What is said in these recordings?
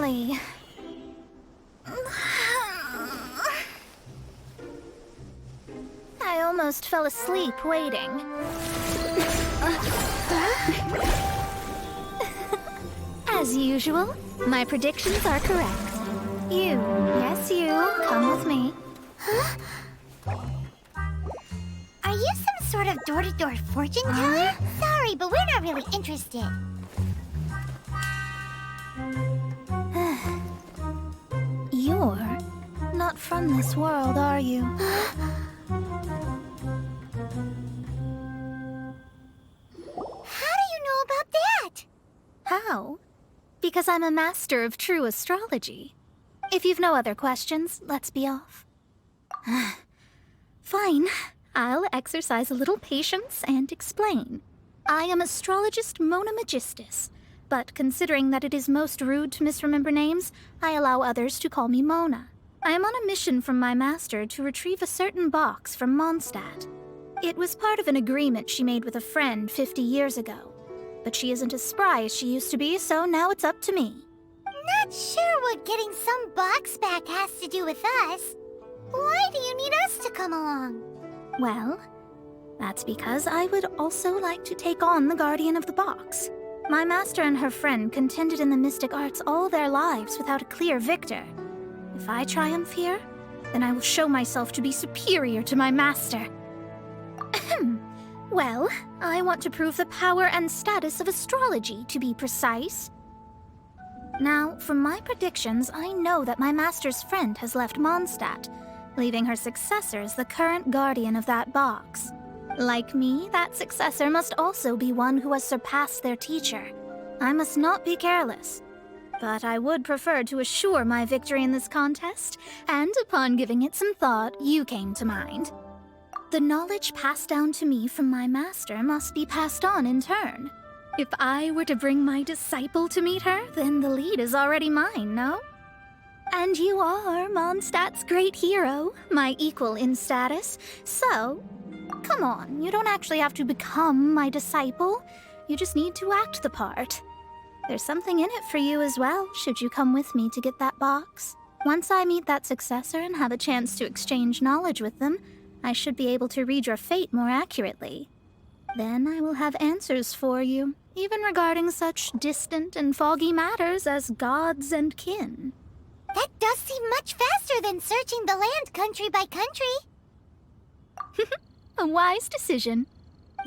finally. I almost fell asleep waiting. As usual, my predictions are correct. You, yes you, come with me. Huh? Are you some sort of door-to-door fortune teller? Sorry, but we're not really interested. You're not from this world, are you? How do you know about that? How? Because I'm a master of true astrology. If you've no other questions, let's be off. Fine. I'll exercise a little patience and explain. I am astrologist Mona Megistus, but considering that it is most rude to misremember names, I allow others to call me Mona. I am on a mission from my master to retrieve a certain box from Mondstadt. It was part of an agreement she made with a friend 50 years ago. But she isn't as spry as she used to be, so now it's up to me. Not sure what getting some box back has to do with us. Why do you need us to come along? Well, that's because I would also like to take on the Guardian of the Box. My master and her friend contended in the mystic arts all their lives without a clear victor. If I triumph here, then I will show myself to be superior to my master. Well, I want to prove the power and status of astrology, to be precise. Now, from my predictions, I know that my master's friend has left Mondstadt, leaving her successor as the current guardian of that box. Like me, that successor must also be one who has surpassed their teacher. I must not be careless. But I would prefer to assure my victory in this contest, and upon giving it some thought, you came to mind. The knowledge passed down to me from my master must be passed on in turn. If I were to bring my disciple to meet her, then the lead is already mine, no? And you are Mondstadt's great hero, my equal in status, so come on, you don't actually have to become my disciple. You just need to act the part. There's something in it for you as well, should you come with me to get that box. Once I meet that successor and have a chance to exchange knowledge with them, I should be able to read your fate more accurately. Then I will have answers for you, even regarding such distant and foggy matters as gods and kin. That does seem much faster than searching the land country by country. A wise decision.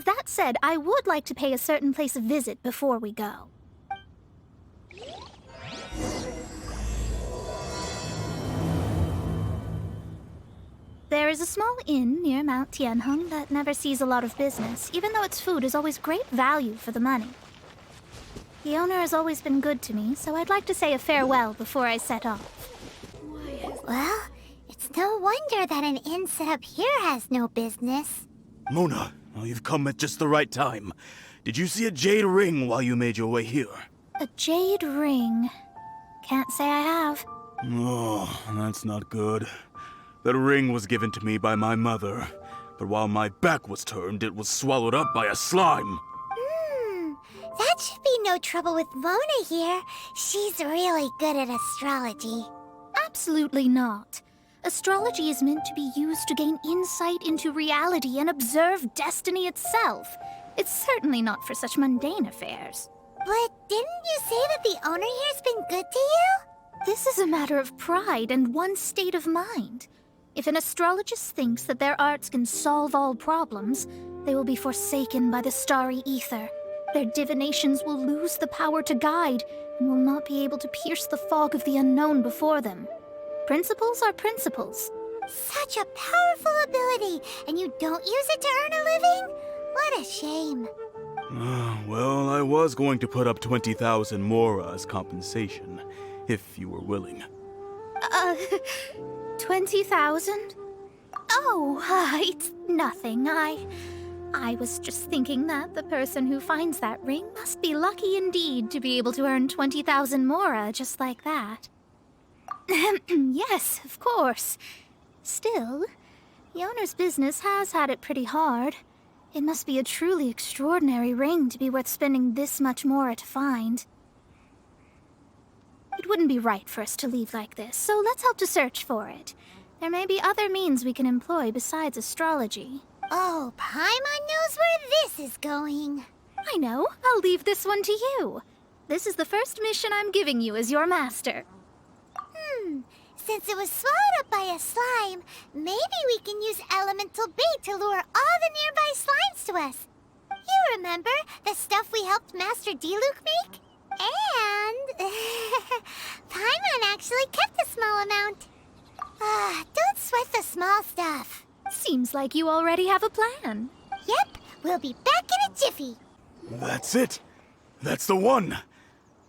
That said, I would like to pay a certain place a visit before we go. There is a small inn near Mount Tianheng that never sees a lot of business, even though its food is always great value for the money. The owner has always been good to me, so I'd like to say a farewell before I set off. Well, it's no wonder that an inn set up here has no business. Mona, oh, you've come at just the right time. Did you see a jade ring while you made your way here? A jade ring? Can't say I have. Oh, that's not good. That ring was given to me by my mother, but while my back was turned, it was swallowed up by a slime. That should be no trouble with Mona here. She's really good at astrology. Absolutely not. Astrology is meant to be used to gain insight into reality and observe destiny itself. It's certainly not for such mundane affairs. But didn't you say that the owner here's been good to you? This is a matter of pride and one's state of mind. If an astrologist thinks that their arts can solve all problems, they will be forsaken by the starry ether. Their divinations will lose the power to guide and will not be able to pierce the fog of the unknown before them. Principles are principles. Such a powerful ability, and you don't use it to earn a living? What a shame. Well, I was going to put up 20,000 Mora as compensation, if you were willing. 20,000? Oh, it's nothing. I was just thinking that the person who finds that ring must be lucky indeed to be able to earn 20,000 Mora just like that. Yes, of course. Still, the owner's business has had it pretty hard. It must be a truly extraordinary ring to be worth spending this much Mora to find. It wouldn't be right for us to leave like this, so let's help to search for it. There may be other means we can employ besides astrology. Oh, Paimon knows where this is going. I know. I'll leave this one to you. This is the first mission I'm giving you as your master. Since it was swallowed up by a slime, maybe we can use elemental bait to lure all the nearby slimes to us. You remember the stuff we helped Master Diluc make? And Paimon actually kept a small amount. Don't sweat the small stuff. Seems like you already have a plan. Yep, we'll be back in a jiffy. That's it. That's the one.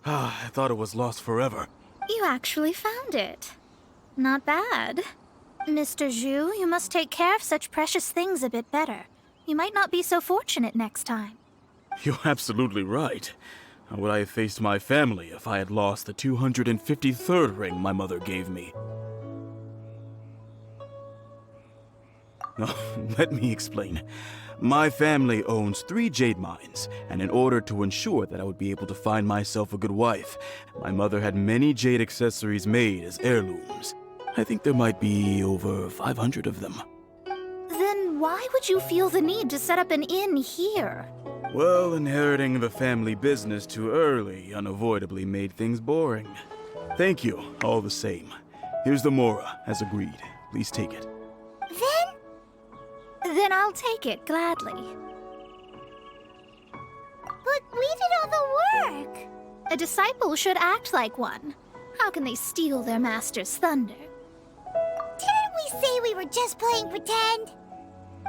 I thought it was lost forever. You actually found it. Not bad. Mr. Zhu, you must take care of such precious things a bit better. You might not be so fortunate next time. You're absolutely right. How would I have faced my family if I had lost the 253rd ring my mother gave me? Let me explain. My family owns 3 jade mines, and in order to ensure that I would be able to find myself a good wife, my mother had many jade accessories made as heirlooms. I think there might be over 500 of them. Then why would you feel the need to set up an inn here? Well, inheriting the family business too early unavoidably made things boring. Thank you, all the same. Here's the Mora, as agreed. Please take it. Then I'll take it gladly. But we did all the work. A disciple should act like one. How can they steal their master's thunder? Didn't we say we were just playing pretend?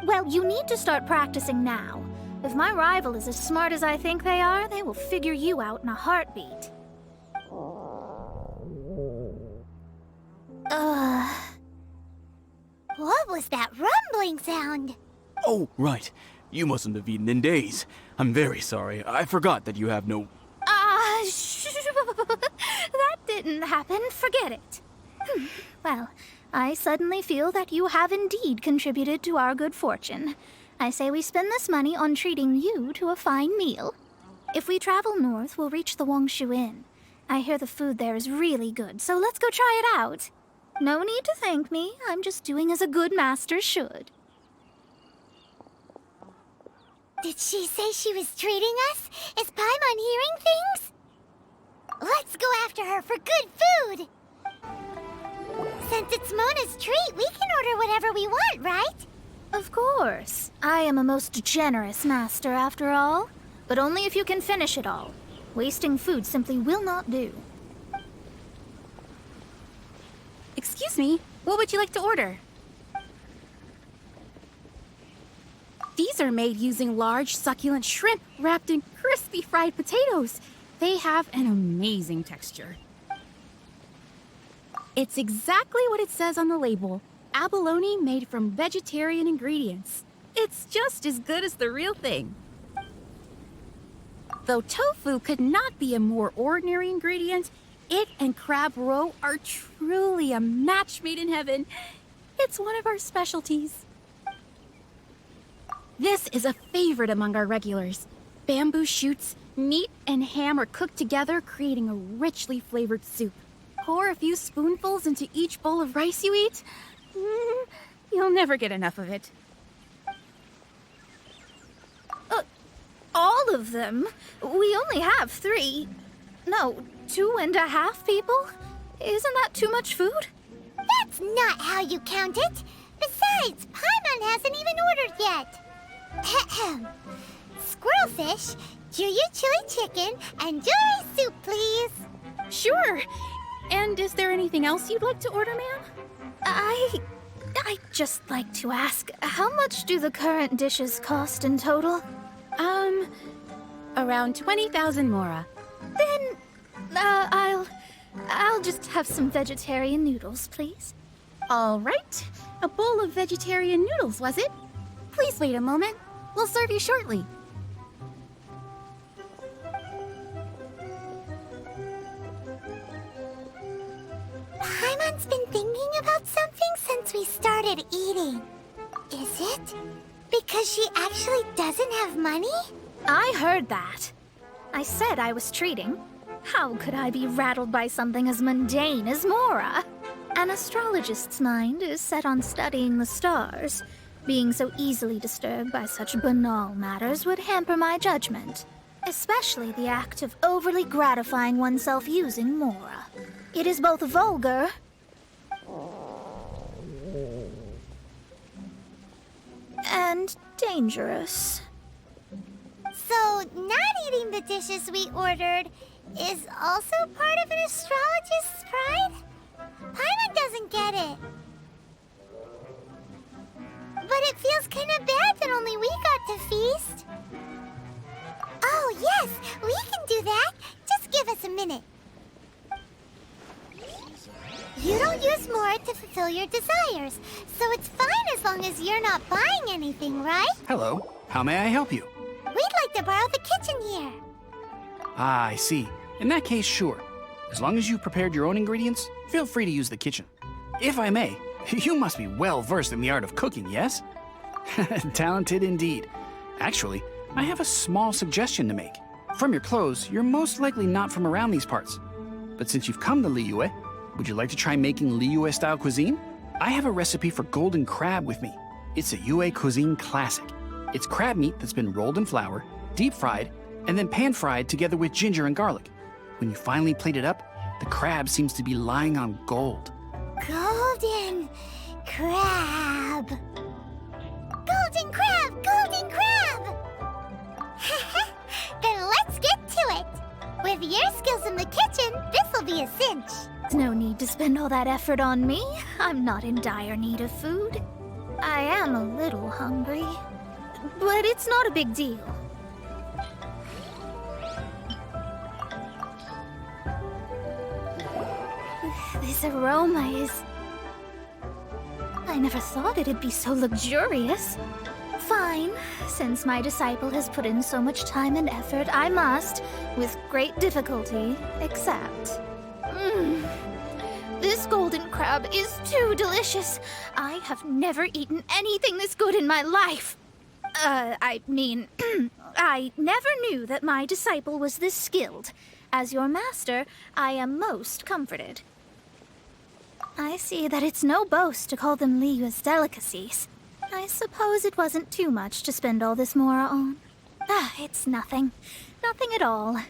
Well, you need to start practicing now. If my rival is as smart as I think they are, they will figure you out in a heartbeat. What was that rumbling sound? Oh, right. You mustn't have eaten in days. I'm very sorry. I forgot that you have no... That didn't happen. Forget it. Well, I suddenly feel that you have indeed contributed to our good fortune. I say we spend this money on treating you to a fine meal. If we travel north, we'll reach the Wongshu Inn. I hear the food there is really good, so let's go try it out. No need to thank me. I'm just doing as a good master should. Did she say she was treating us? Is Paimon hearing things? Let's go after her for good food! Since it's Mona's treat, we can order whatever we want, right? Of course. I am a most generous master, after all. But only if you can finish it all. Wasting food simply will not do. Excuse me, what would you like to order? These are made using large, succulent shrimp wrapped in crispy fried potatoes. They have an amazing texture. It's exactly what it says on the label. Abalone made from vegetarian ingredients. It's just as good as the real thing. Though tofu could not be a more ordinary ingredient, it and crab roe are truly a match made in heaven. It's one of our specialties. This is a favorite among our regulars. Bamboo shoots, meat, and ham are cooked together, creating a richly flavored soup. Pour a few spoonfuls into each bowl of rice you eat. You'll never get enough of it. All of them? We only have 3. No, 2.5 people? Isn't that too much food? That's not how you count it. Besides, Paimon hasn't even ordered yet. Squirrelfish, Juyu chili chicken, and jewelry soup, please. Sure. And is there anything else you'd like to order, ma'am? I'd just like to ask, how much do the current dishes cost in total? Around 20,000 Mora. Then, I'll just have some vegetarian noodles, please. All right. A bowl of vegetarian noodles, was it? Please wait a moment. We'll serve you shortly. Paimon's been thinking about something since we started eating. Is it because she actually doesn't have money? I heard that. I said I was treating. How could I be rattled by something as mundane as Mora? An astrologist's mind is set on studying the stars. Being so easily disturbed by such banal matters would hamper my judgment, especially the act of overly gratifying oneself using Mora. It is both vulgar and dangerous. So, not eating the dishes we ordered is also part of an astrologist's pride? Paimon doesn't get it. But it feels kind of bad that only we got to feast. Oh, yes, we can do that. Just give us a minute. You don't use Mora to fulfill your desires, so it's fine as long as you're not buying anything, right? Hello. How may I help you? We'd like to borrow the kitchen here. Ah, I see. In that case, sure. As long as you prepared your own ingredients, feel free to use the kitchen. If I may, you must be well versed in the art of cooking, yes? Talented indeed. Actually, I have a small suggestion to make. From your clothes, you're most likely not from around these parts. But since you've come to Liyue, would you like to try making Liyue-style cuisine? I have a recipe for golden crab with me. It's a Yue cuisine classic. It's crab meat that's been rolled in flour, deep fried, and then pan-fried together with ginger and garlic. When you finally plate it up, the crab seems to be lying on gold. Golden crab. Golden crab! Golden crab! Then let's get to it. With your skills in the kitchen, this'll be a cinch. No need to spend all that effort on me. I'm not in dire need of food. I am a little hungry, but it's not a big deal. This aroma is... I never thought it'd be so luxurious. Fine. Since my disciple has put in so much time and effort, I must, with great difficulty, accept. This golden crab is too delicious. I have never eaten anything this good in my life. I never knew that my disciple was this skilled. As your master, I am most comforted. I see that it's no boast to call them Liyue's delicacies. I suppose it wasn't too much to spend all this Mora on. It's nothing. Nothing at all.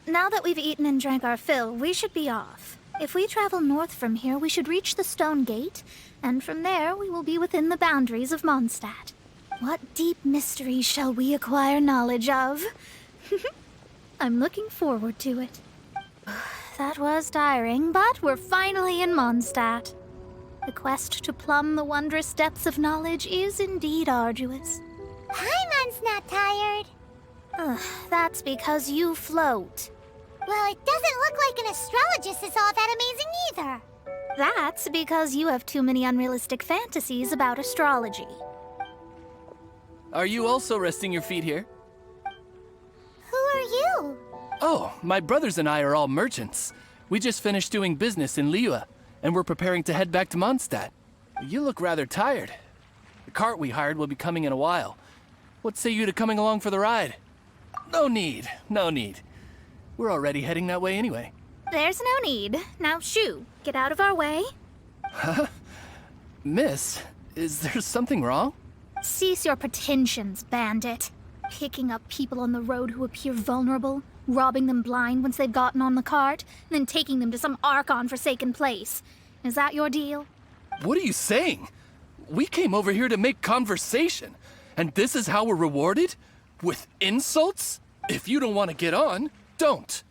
Now that we've eaten and drank our fill, we should be off. If we travel north from here, we should reach the Stone Gate, and from there we will be within the boundaries of Mondstadt. What deep mysteries shall we acquire knowledge of? I'm looking forward to it. That was tiring, but we're finally in Mondstadt. The quest to plumb the wondrous depths of knowledge is indeed arduous. Paimon's not tired. That's because you float. Well, it doesn't look like an astrologist is all that amazing either. That's because you have too many unrealistic fantasies about astrology. Are you also resting your feet here? Who are you? Oh, my brothers and I are all merchants. We just finished doing business in Liyue, and we're preparing to head back to Mondstadt. You look rather tired. The cart we hired will be coming in a while. What say you to coming along for the ride? No need, no need. We're already heading that way anyway. There's no need. Now shoo, get out of our way. Huh? Miss, is there something wrong? Cease your pretensions, bandit. Picking up people on the road who appear vulnerable, robbing them blind once they've gotten on the cart, and then taking them to some Archon-forsaken place. Is that your deal? What are you saying? We came over here to make conversation, and this is how we're rewarded? With insults? If you don't want to get on, don't.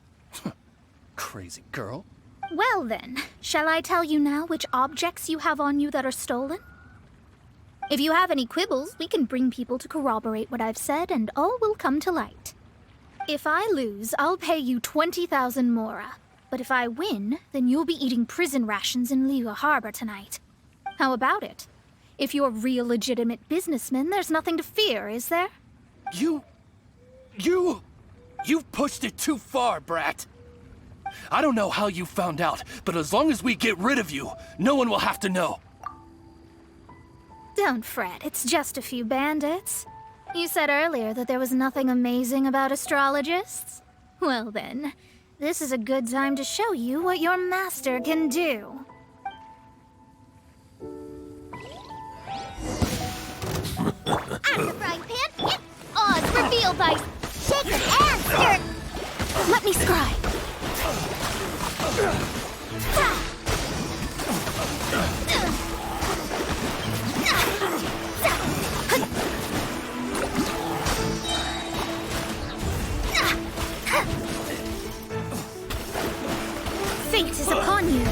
Crazy girl. Well then, shall I tell you now which objects you have on you that are stolen? If you have any quibbles, we can bring people to corroborate what I've said, and all will come to light. If I lose, I'll pay you 20,000 Mora. But if I win, then you'll be eating prison rations in Liyue Harbor tonight. How about it? If you're real legitimate businessmen, there's nothing to fear, is there? You've pushed it too far, brat. I don't know how you found out, but as long as we get rid of you, no one will have to know. Don't fret, it's just a few bandits. You said earlier that there was nothing amazing about astrologists? Well then, This is a good time to show you what your master can do. Out of the frying pan, it's Oz revealed by shaken and stirred. Let me scry. Fate is upon you.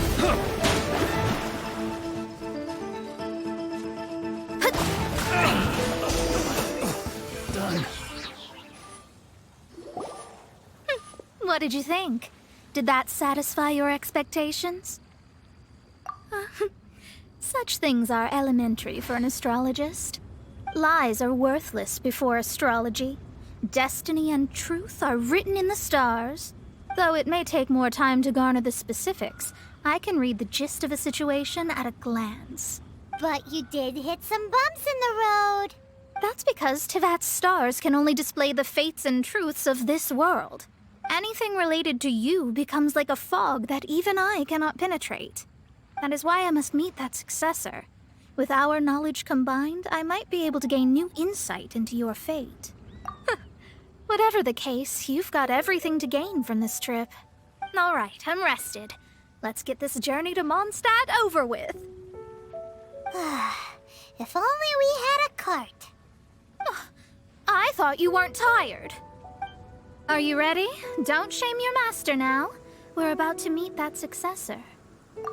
Done. What did you think? Did that satisfy your expectations? Such things are elementary for an astrologist. Lies are worthless before astrology. Destiny and truth are written in the stars. Though it may take more time to garner the specifics, I can read the gist of a situation at a glance. But you did hit some bumps in the road. That's because Tivat's stars can only display the fates and truths of this world. Anything related to you becomes like a fog that even I cannot penetrate. That is why I must meet that successor. With our knowledge combined, I might be able to gain new insight into your fate. Whatever the case, you've got everything to gain from this trip. All right, I'm rested. Let's get this journey to Mondstadt over with. If only we had a cart. I thought you weren't tired. Are you ready? Don't shame your master now. We're about to meet that successor.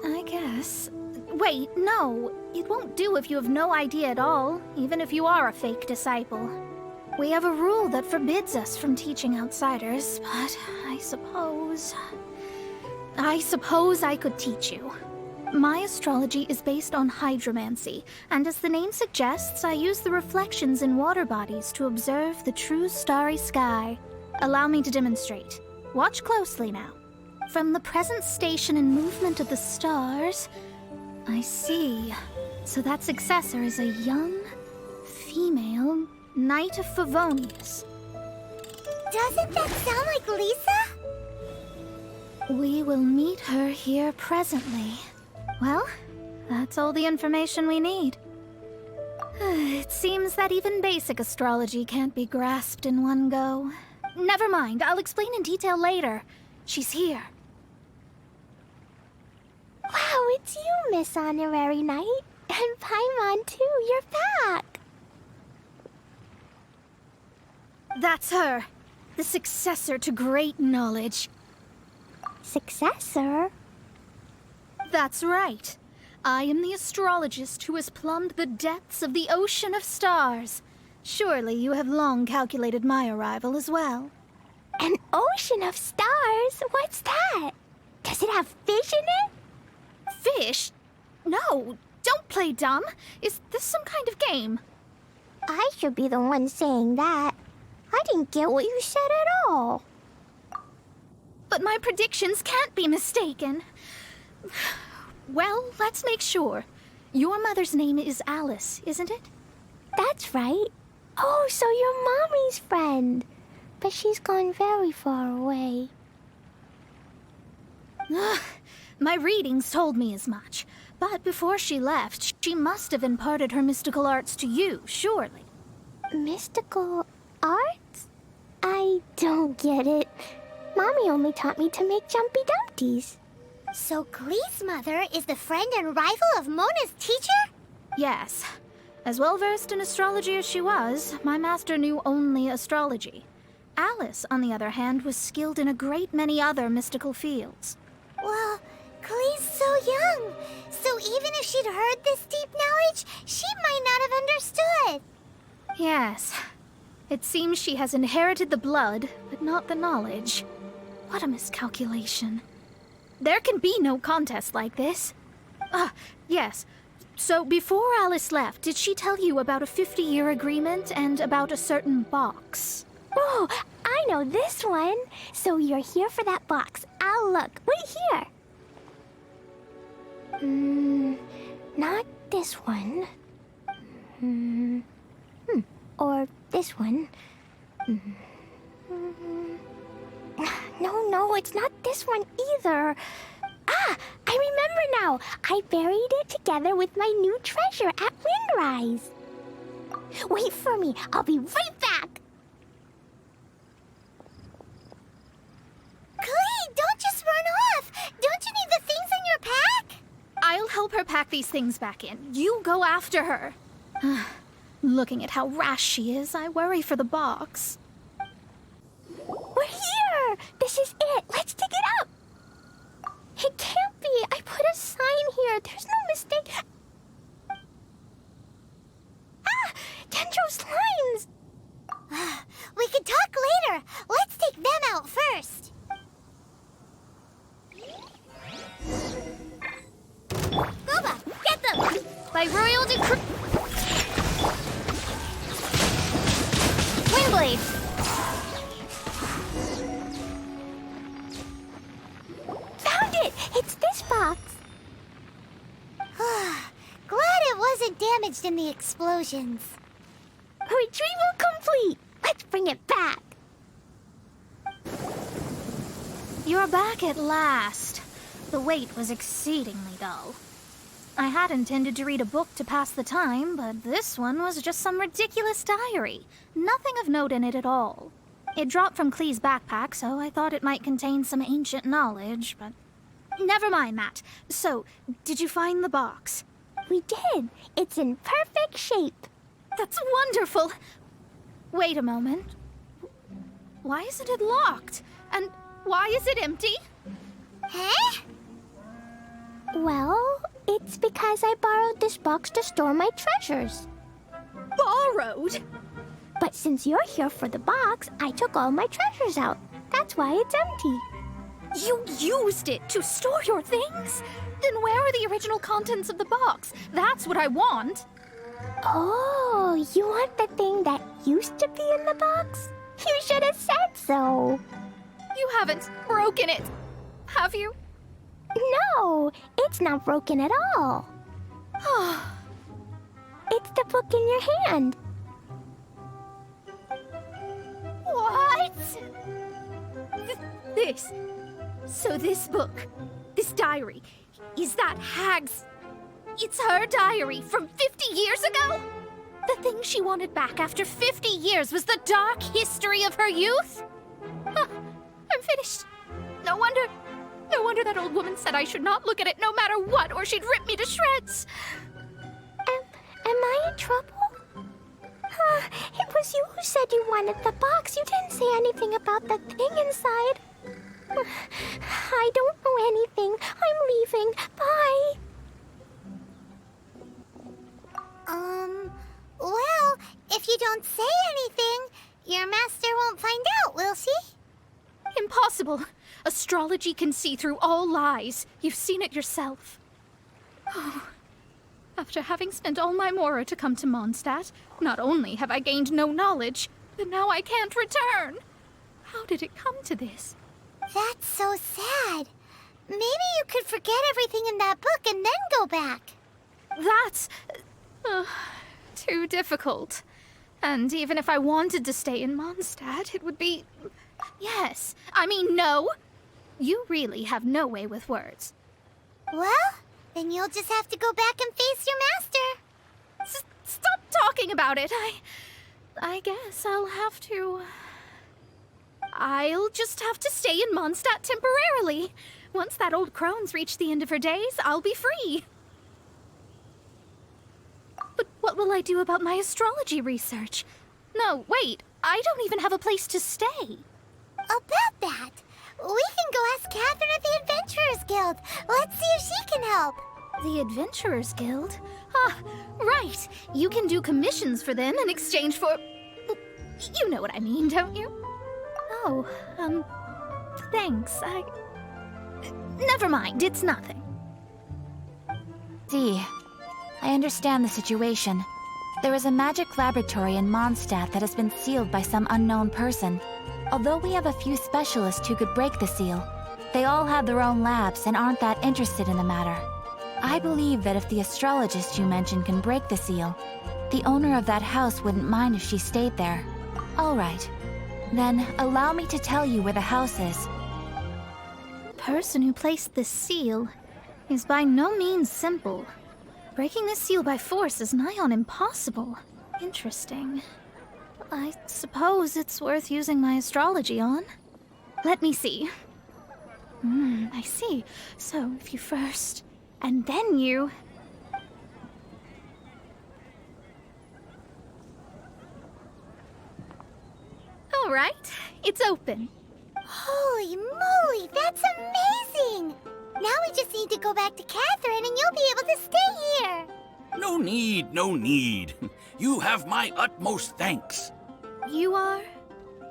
I guess. Wait, no. It won't do if you have no idea at all, even if you are a fake disciple. We have a rule that forbids us from teaching outsiders, but I suppose I could teach you. My astrology is based on hydromancy, and as the name suggests, I use the reflections in water bodies to observe the true starry sky. Allow me to demonstrate. Watch closely now. From the present station and movement of the stars, I see. So that successor is a young, female Knight of Favonius. Doesn't that sound like Lisa? We will meet her here presently. Well, that's all the information we need. It seems that even basic astrology can't be grasped in one go. Never mind, I'll explain in detail later. She's here. Wow, it's you, Miss Honorary Knight. And Paimon, too. You're back. That's her. The successor to great knowledge. Successor? That's right. I am the astrologist who has plumbed the depths of the ocean of stars. Surely you have long calculated my arrival as well. An ocean of stars? What's that? Does it have fish in it? Fish? No, don't play dumb. Is this some kind of game? I should be the one saying that. I didn't get what you said at all. But my predictions can't be mistaken. Well, let's make sure. Your mother's name is Alice, isn't it? That's right. Oh, so you're Mommy's friend. But she's gone very far away. My readings told me as much. But before she left, she must have imparted her mystical arts to you, surely. Mystical arts? I don't get it. Mommy only taught me to make Jumpy Dumpties. So Klee's mother is the friend and rival of Mona's teacher? Yes. As well versed in astrology as she was, my master knew only astrology. Alice, on the other hand, was skilled in a great many other mystical fields. Well, Klee's so young. So even if she'd heard this deep knowledge, she might not have understood. Yes. It seems she has inherited the blood, but not the knowledge. What a miscalculation. There can be no contest like this. Yes. So before Alice left, did she tell you about a 50-year agreement and about a certain box? Oh, I know this one. So you're here for that box. I'll look. Wait here. Not this one. Or this one. No, it's not this one either. Ah, I remember now. I buried it together with my new treasure at Windrise. Wait for me. I'll be right back. Klee, don't just run off! Don't you need the things in your pack? I'll help her pack these things back in. You go after her. Looking at how rash she is, I worry for the box. We're here. This is it. Let's dig it up. It can't be. I put a sign here. There's no mistake. Ah! Dendro's lines! We can talk later. Let's take them out first. Boba, get them! By royal decree... Windblade! Found it! It's this box. Glad it wasn't damaged in the explosions. Retrieval complete. Let's bring it back. You're back at last. The wait was exceedingly dull. I had intended to read a book to pass the time, but this one was just some ridiculous diary. Nothing of note in it at all. It dropped from Klee's backpack, so I thought it might contain some ancient knowledge, but... Never mind that. So, did you find the box? We did. It's in perfect shape. That's wonderful! Wait a moment. Why isn't it locked? And why is it empty? Huh? Well, it's because I borrowed this box to store my treasures. Borrowed? But since you're here for the box, I took all my treasures out. That's why it's empty. You used it to store your things? Then where are the original contents of the box? That's what I want. Oh, you want the thing that used to be in the box? You should have said so. You haven't broken it, have you? No, it's not broken at all. It's the book in your hand. What? This. So this book, this diary, is that Hag's... It's her diary from 50 years ago? The thing she wanted back after 50 years was the dark history of her youth? I'm finished. No wonder that old woman said I should not look at it no matter what, or she'd rip me to shreds. Am I in trouble? It was you who said you wanted the box. You didn't say anything about the thing inside. I don't know anything. I'm leaving. Bye. Well, if you don't say anything, your master won't find out, will she? Impossible. Astrology can see through all lies. You've seen it yourself. After having spent all my Mora to come to Mondstadt, not only have I gained no knowledge, but now I can't return. How did it come to this? That's so sad. Maybe you could forget everything in that book and then go back. That's... too difficult. And even if I wanted to stay in Mondstadt, it would be... Yes, I mean no. You really have no way with words. Well, then you'll just have to go back and face your master. Stop talking about it. I guess I'll have to... I'll just have to stay in Mondstadt temporarily. Once that old crone's reached the end of her days, I'll be free. But what will I do about my astrology research? No, wait, I don't even have a place to stay. About that, we can go ask Catherine at the Adventurers Guild. Let's see if she can help. The Adventurers Guild? Right. You can do commissions for them in exchange for... You know what I mean, don't you? Oh, thanks. Never mind, it's nothing. See, I understand the situation. There is a magic laboratory in Mondstadt that has been sealed by some unknown person. Although we have a few specialists who could break the seal, they all have their own labs and aren't that interested in the matter. I believe that if the astrologist you mentioned can break the seal, the owner of that house wouldn't mind if she stayed there. All right. Then, allow me to tell you where the house is. person who placed this seal is by no means simple. Breaking this seal by force is nigh on impossible. Interesting. I suppose it's worth using my astrology on. Let me see. I see. So, if you first, and then you... All right, it's open. Holy moly, that's amazing! Now we just need to go back to Catherine and you'll be able to stay here. No need, no need. You have my utmost thanks. You are?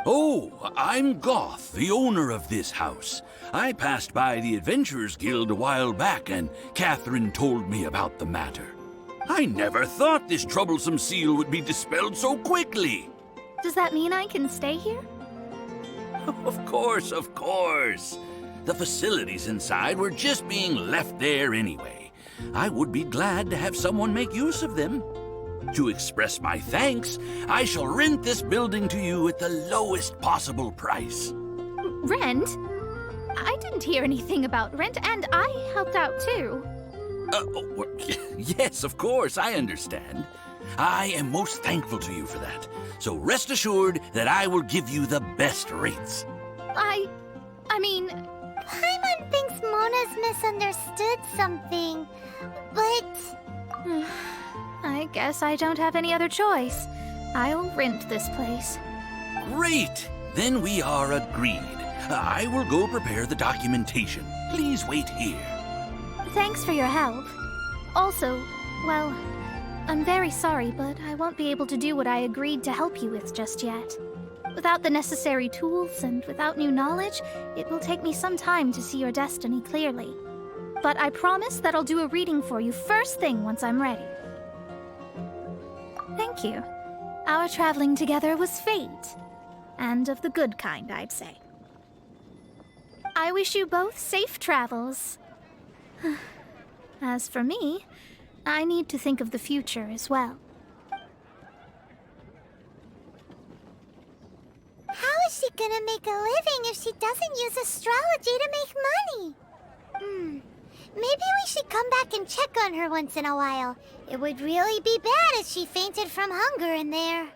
Oh, I'm Goth, the owner of this house. I passed by the Adventurers Guild a while back, and Catherine told me about the matter. I never thought this troublesome seal would be dispelled so quickly. Does that mean I can stay here? Of course, of course. The facilities inside were just being left there anyway. I would be glad to have someone make use of them. To express my thanks, I shall rent this building to you at the lowest possible price. Rent? I didn't hear anything about rent, and I helped out too. Yes, of course, I understand. I am most thankful to you for that. So rest assured that I will give you the best rates. I mean... Paimon thinks Mona's misunderstood something, but... I guess I don't have any other choice. I'll rent this place. Great! Then we are agreed. I will go prepare the documentation. Please wait here. Thanks for your help. Also, well, I'm very sorry, but I won't be able to do what I agreed to help you with just yet. Without the necessary tools and without new knowledge, it will take me some time to see your destiny clearly. But I promise that I'll do a reading for you first thing once I'm ready. Thank you. Our traveling together was fate. And of the good kind, I'd say. I wish you both safe travels. As for me, I need to think of the future as well. How is she gonna make a living if she doesn't use astrology to make money? Maybe we should come back and check on her once in a while. It would really be bad if she fainted from hunger in there.